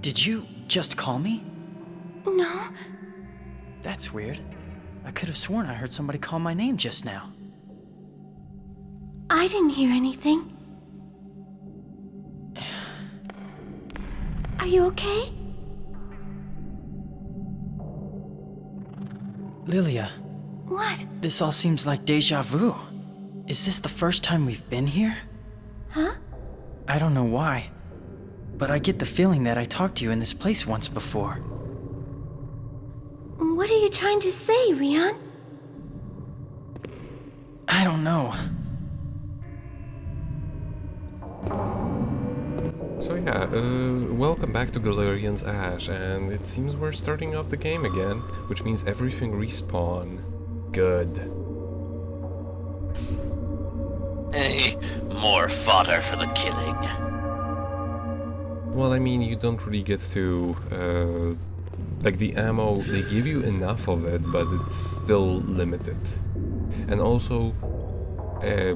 Did you just call me? No. That's weird. I could have sworn I heard somebody call my name just now. I didn't hear anything. Are you okay? Lilia, What? this all seems like deja vu. Is this the first time we've been here? Huh? I don't know why, but I get the feeling that I talked to you in this place once before. What are you trying to say, Rian? I don't know. So yeah, welcome back to Galerians Ash, and it seems we're starting off the game again, which means everything respawn. Good. Hey, more fodder for the killing. Well, I mean, you don't really get to, like the ammo, they give you enough of it, but it's still limited. And also, there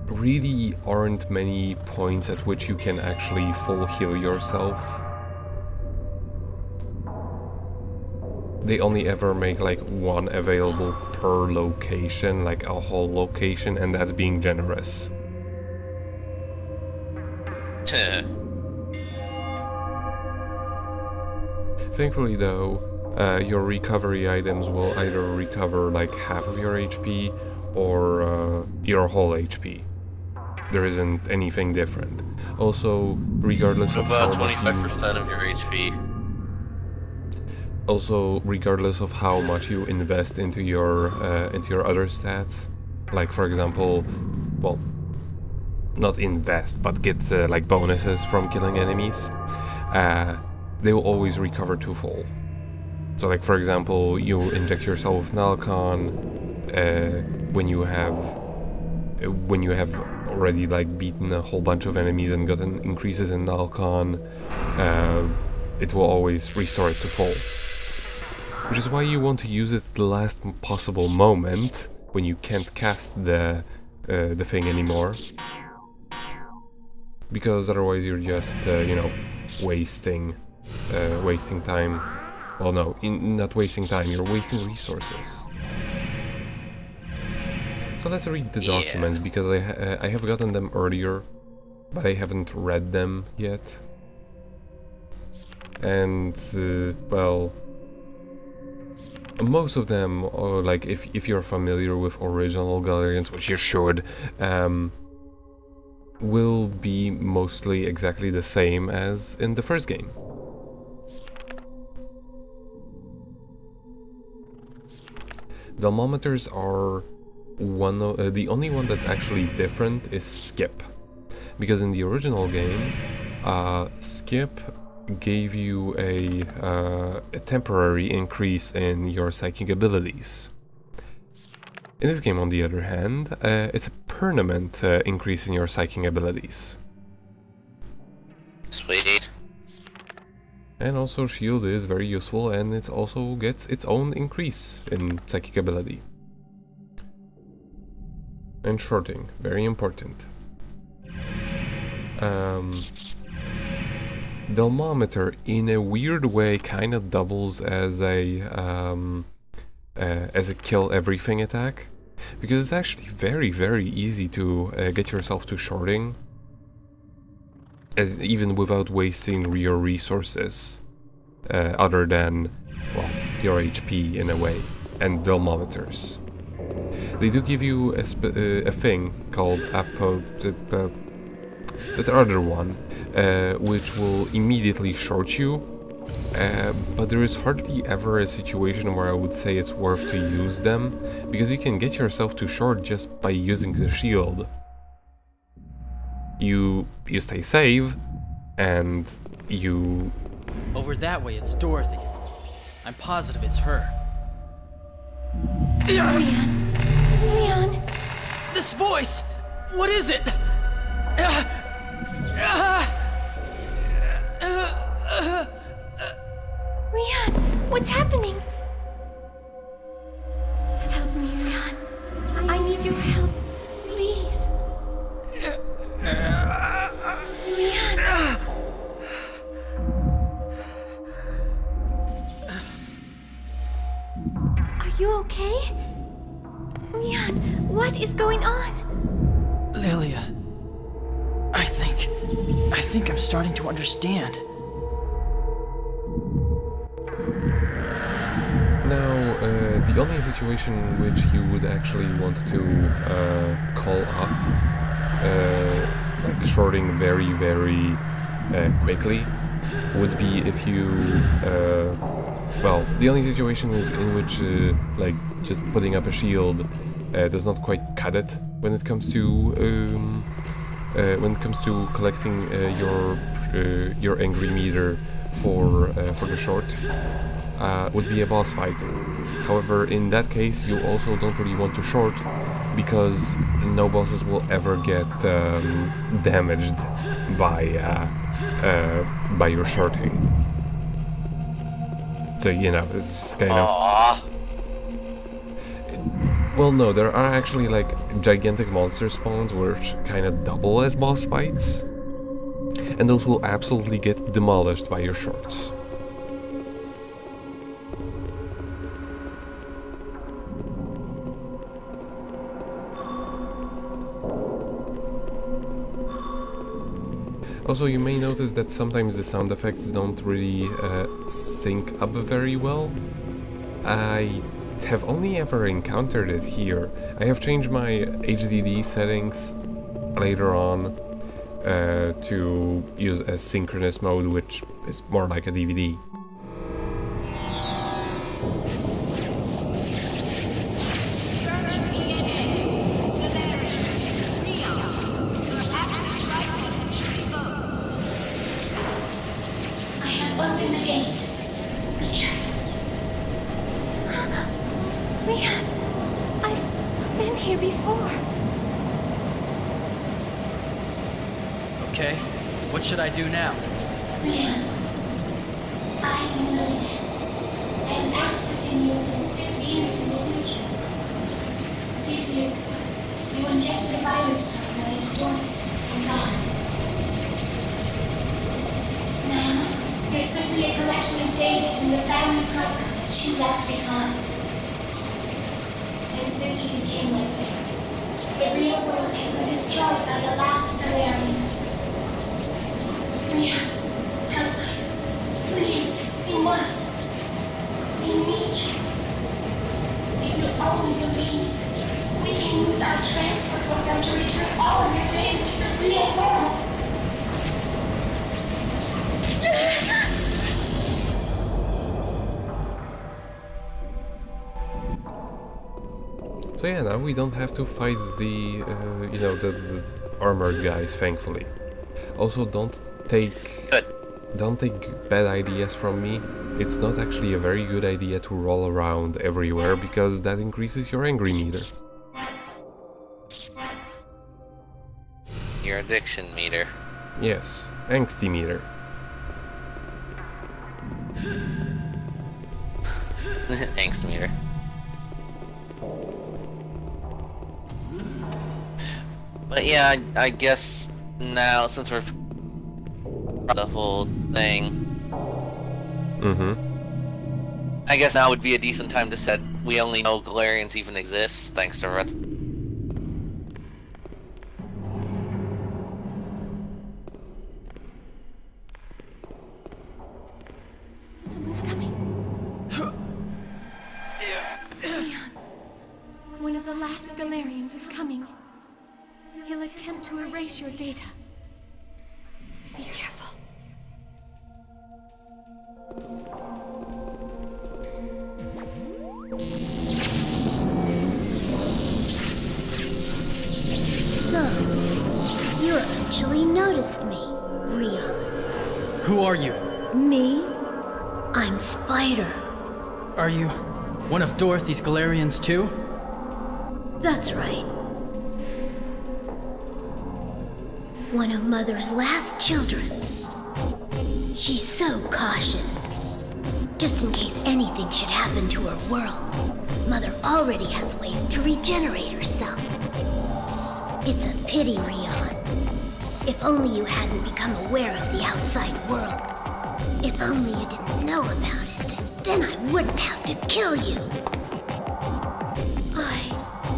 really aren't many points at which you can actually full heal yourself. They only ever make like one available per location, like a whole location, and that's being generous. Thankfully though, your recovery items will either recover like half of your HP or your whole HP. There isn't anything different. Also, regardless of how about much 25% of your HP. Also, regardless of how much you invest into your other stats, like for example, well, not invest, but get like bonuses from killing enemies, they will always recover to full. So, like for example, you inject yourself with Nalcon when you have already like beaten a whole bunch of enemies and gotten increases in Nalcon, it will always restore it to full. Which is why you want to use it at the last possible moment, when you can't cast the thing anymore. Because otherwise you're just, you know, wasting time. Well, no, not wasting time, you're wasting resources. So let's read the documents, because I have gotten them earlier, but I haven't read them yet. And, well, most of them, are like, if you're familiar with original Galerians, which you should, will be mostly exactly the same as in the first game. Thermometers are the only one that's actually different is Skip, because in the original game, Skip gave you a temporary increase in your psychic abilities. In this game, on the other hand, it's a permanent increase in your psychic abilities. Sweet. And also Shield is very useful, and it also gets its own increase in psychic ability. And shorting, very important. Thermometer, in a weird way, kind of doubles as a kill everything attack, because it's actually very easy to get yourself to shorting, even without wasting your resources, other than, well, your HP in a way, and thermometers. They do give you a thing called that other one, which will immediately short you, but there is hardly ever a situation where I would say it's worth to use them, because you can get yourself to short just by using the shield. You stay safe, and you... Over that way, it's Dorothy. I'm positive it's her. Rian! This voice! What is it? Rian! What's happening? Help me, Rian. I need your help. Please. Rian! going on? Lilia, I think I'm starting to understand. Now, the only situation in which you would actually want to call up, like shorting very, very quickly, would be if you, well, the only situation is in which, like, just putting up a shield does not quite cut it when it comes to collecting your angry meter for the short. Would be a boss fight. However, in that case, you also don't really want to short because no bosses will ever get damaged by your shorting. So you know, it's just kind of. Aww. Well, no, there are actually like gigantic monster spawns which kind of double as boss fights, and those will absolutely get demolished by your shorts. Also, you may notice that sometimes the sound effects don't really sync up very well. I have only ever encountered it here. I have changed my HDD settings later on to use a synchronous mode, which is more like a DVD. Open the gate. Be careful. Leon, I've been here before. Okay, what should I do now? Leon, I am Lilith. I am accessing you from 6 years in the future. 6 years ago, you injected a virus program into Dorothy and gone. Now, you're simply a collection of data in the family program that you left behind. And since you became like this, the real world has been destroyed by the last Galerians. Ria, help us. Please, you must. We need you. If you only believe, we can use our transfer program to return all of your data to the real world. So yeah, now we don't have to fight the, the armored guys, thankfully. Also, don't take bad ideas from me. It's not actually a very good idea to roll around everywhere because that increases your angry meter. Your addiction meter. Yes, angsty meter. Angst meter. But yeah, I guess now, since we're the whole thing, I guess now would be a decent time to set. We only know Galerians even exist, thanks to Red. Someone's coming. Leon, one of the last Galerians is coming. He'll attempt to erase your data. Be careful. So, you actually noticed me, Ria. Who are you? Me? I'm Spider. Are you one of Dorothy's Galerians too? That's right. One of Mother's last children. She's so cautious. Just in case anything should happen to her world, Mother already has ways to regenerate herself. It's a pity, Rion. If only you hadn't become aware of the outside world. If only you didn't know about it. Then I wouldn't have to kill you.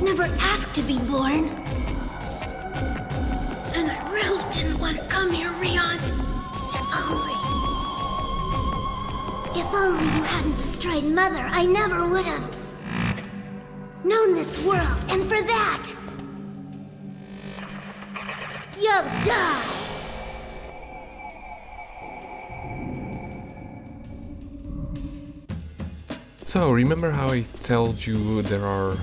never asked to be born. And I really didn't want to come here, Rion. If only you hadn't destroyed Mother, I never would have known this world, and for that, you'll die. So, remember how I told you there are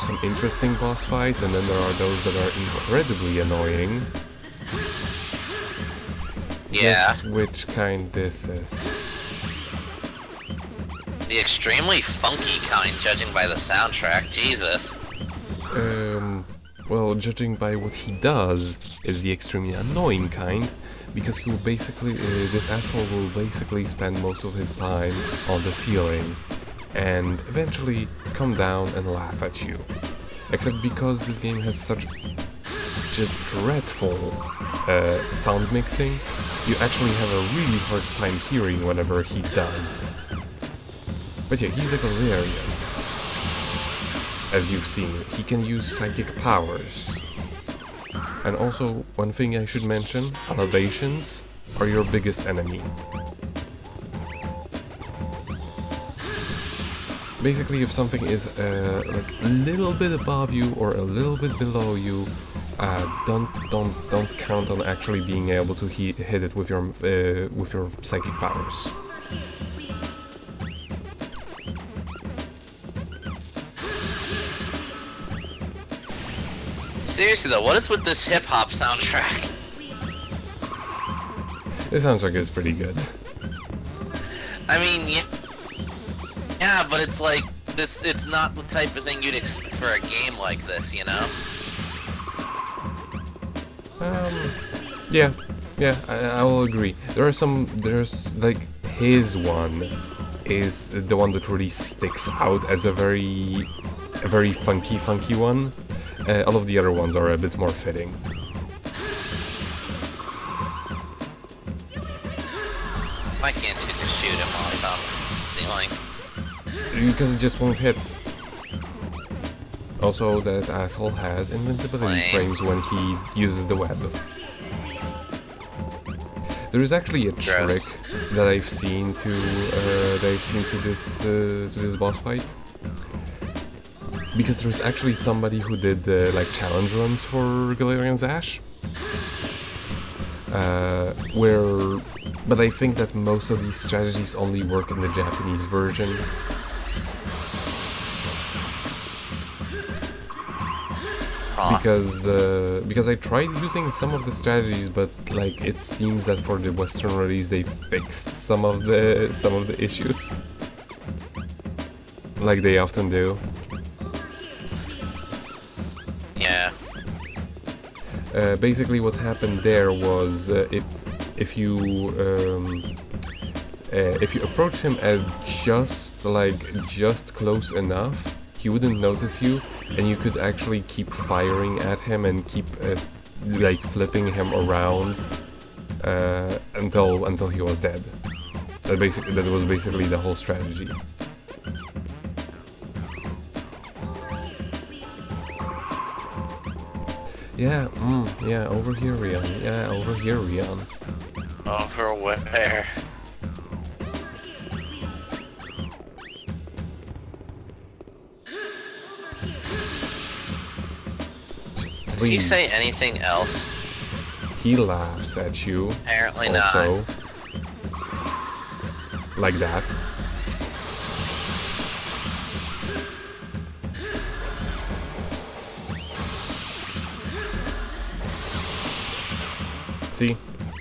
some interesting boss fights, and then there are those that are incredibly annoying? Yeah. Guess which kind this is. The extremely funky kind, judging by the soundtrack. Jesus. Well, judging by what he does, is the extremely annoying kind, because he will basically, this asshole will basically spend most of his time on the ceiling, and eventually come down and laugh at you. Except because this game has such just dreadful sound mixing, you actually have a really hard time hearing whenever he does. But yeah, he's a Galerian. As you've seen, he can use psychic powers. And also, one thing I should mention, elevations are your biggest enemy. Basically, if something is like a little bit above you or a little bit below you, don't count on actually being able to hit it with your psychic powers. Seriously though, what is with this hip-hop soundtrack? The soundtrack is pretty good. I mean, yeah, but it's like, it's not the type of thing you'd expect for a game like this, you know? Yeah, I will agree. There's like, his one is the one that really sticks out as a very funky one. All of the other ones are a bit more fitting. Why can't you just shoot him while he's on the ceiling? Because it just won't hit. Also, that asshole has invincibility frames when he uses the web. There is actually a trick that I've seen to this boss fight. Because there's actually somebody who did like challenge runs for Galerians Ash, but I think that most of these strategies only work in the Japanese version. Because I tried using some of the strategies, but like it seems that for the Western release they fixed some of the issues, like they often do. Yeah. Basically, what happened there was if you approach him at just close enough, he wouldn't notice you, and you could actually keep firing at him and keep like flipping him around until he was dead. That was basically the whole strategy. Yeah, over here, Rion. Yeah, over here, Rion. Over where? Does he say anything else? He laughs at you. Apparently also, not. Like that. See,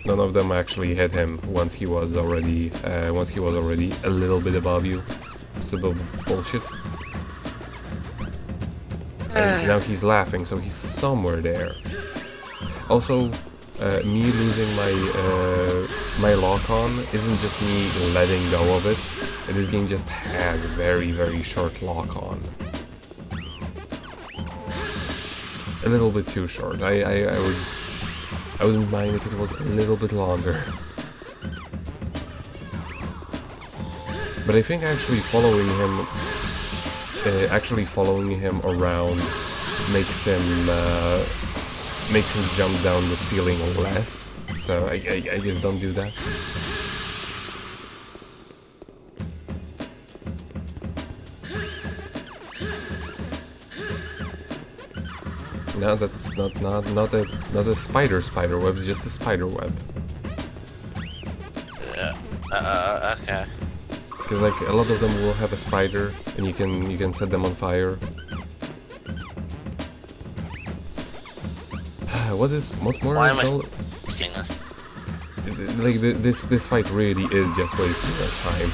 none of them actually hit him once he was already a little bit above you. It's a bit of bullshit. And now he's laughing, so he's somewhere there. Also, me losing my lock-on isn't just me letting go of it. This game just has a very, very short lock-on. A little bit too short. I wouldn't mind if it was a little bit longer. But I think actually following him actually following him around makes him jump down the ceiling less. So I just don't do that. No, that's not a spider web. It's just a spider web. Okay. Because like a lot of them will have a spider, and you can set them on fire. What more Why is am all? I seeing this? Like this fight really is just wasting your time.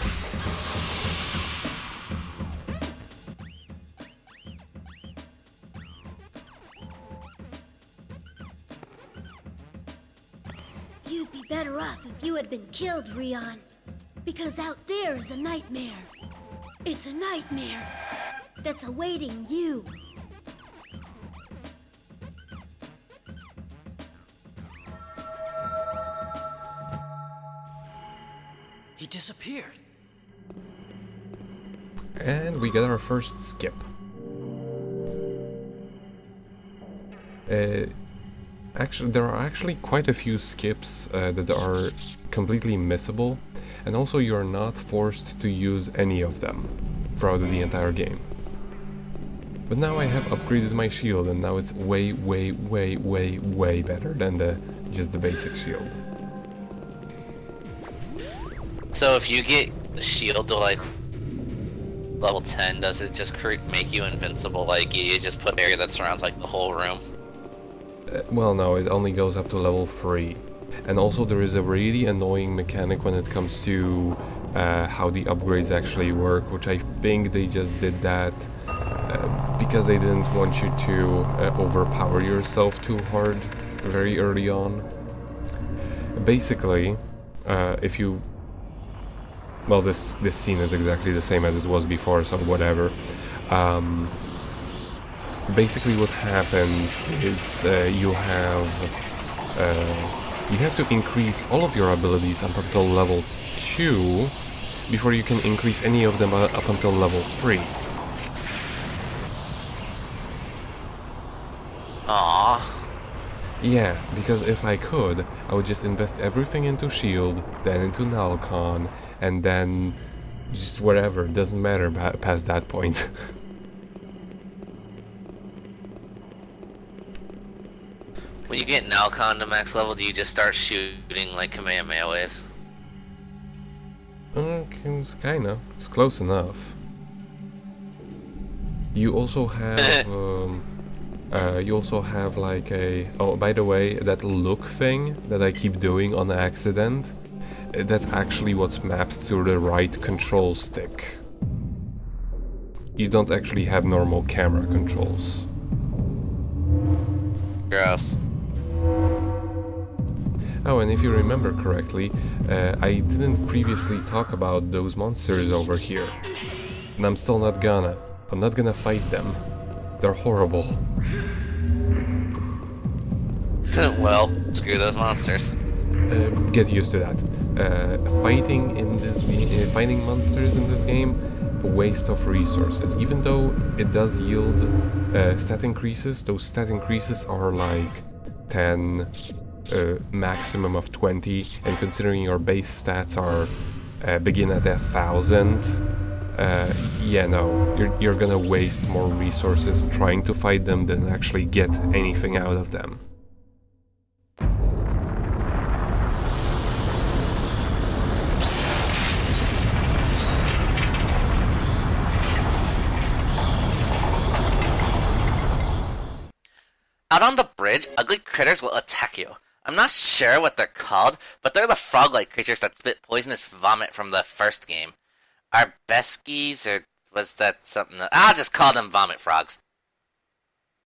You'd be better off if you had been killed, Rion. Because out there is a nightmare. It's a nightmare that's awaiting you. He disappeared. And we get our first skip. Actually, there are actually quite a few skips that are completely missable, and also you're not forced to use any of them throughout the entire game. But now I have upgraded my shield, and now it's way better than just the basic shield. So if you get the shield to like level 10, does it just make you invincible? Like you just put an area that surrounds like the whole room? Well, no, it only goes up to level 3. And also there is a really annoying mechanic when it comes to how the upgrades actually work, which I think they just did that because they didn't want you to overpower yourself too hard very early on. Basically, if you... Well, this scene is exactly the same as it was before, so whatever. Basically what happens is you have to increase all of your abilities up until level 2 before you can increase any of them up until level 3. Aww. Yeah, because if I could, I would just invest everything into shield, then into Nalcon, and then just whatever, doesn't matter past that point. When you get Nalcon to max level, do you just start shooting like Kamehameha waves? Kinda. It's close enough. You also have like a... Oh, by the way, that look thing that I keep doing on accident, that's actually what's mapped to the right control stick. You don't actually have normal camera controls. Gross. Oh, and if you remember correctly, I didn't previously talk about those monsters over here. And I'm still not gonna. I'm not gonna fight them. They're horrible. Well, screw those monsters. Get used to that. Fighting monsters in this game, a waste of resources. Even though it does yield stat increases, those stat increases are like 10, maximum of 20, and considering your base stats are begin at 1,000, yeah, no, you're gonna waste more resources trying to fight them than actually get anything out of them. Out on the bridge, ugly critters will attack you. I'm not sure what they're called, but they're the frog-like creatures that spit poisonous vomit from the first game. Arbeskies, or was that something else? I'll just call them vomit frogs.